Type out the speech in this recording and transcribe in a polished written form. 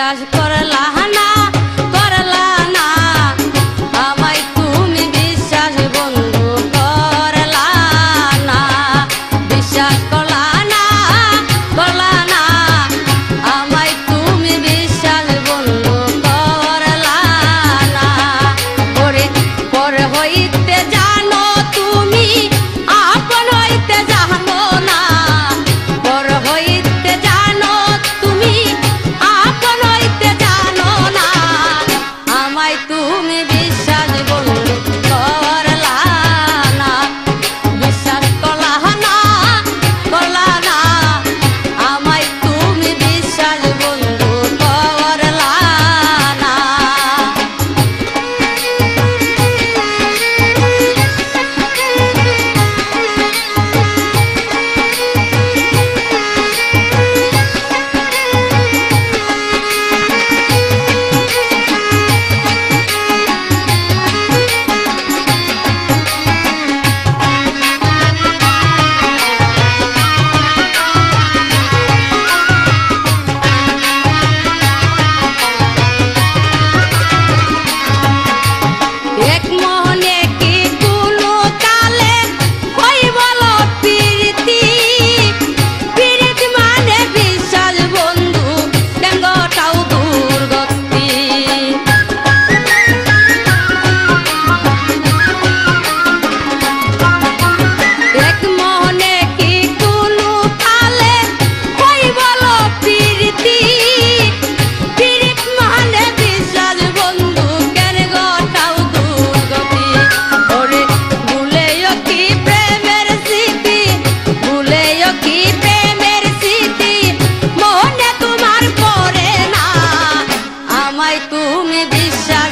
বিশ্বাস করলা না করলা না আমায় তুমি বিশ্বাস বন্ধু করলা না বিশ্বাস করলা না করলা না আমায় তুমি বিশ্বাস বন্ধু করলা না পরে পরে হইতে জানো তুমি আপন হইতে জানো না পর হইতে জানো তুমি আপন হইতে জানো না আমায় তুমি বিশ্বাস বন্ধু করলা না বিশ্বাস করলা না করলা না আমায় তুমি বিশ্বাস বন্ধু করলা না এক মনে কি কোনো কালে হইব প্রীতি প্রীতি মানে বিশ্বাস বন্ধু কেঙ্গটাও দুর্গতি এক মনে কি কোনো কালে হইব প্রীতি প্রীতি মানে বিশ্বাস বন্ধু কেঙ্গটাও দুর্গতি ওরে ভুলেও কি প্রেমের স্মৃতি ভুলেও কি প্রেমের স্মৃতি মনে তোমার পড়ে না আমায় তুমি বিশ্বাস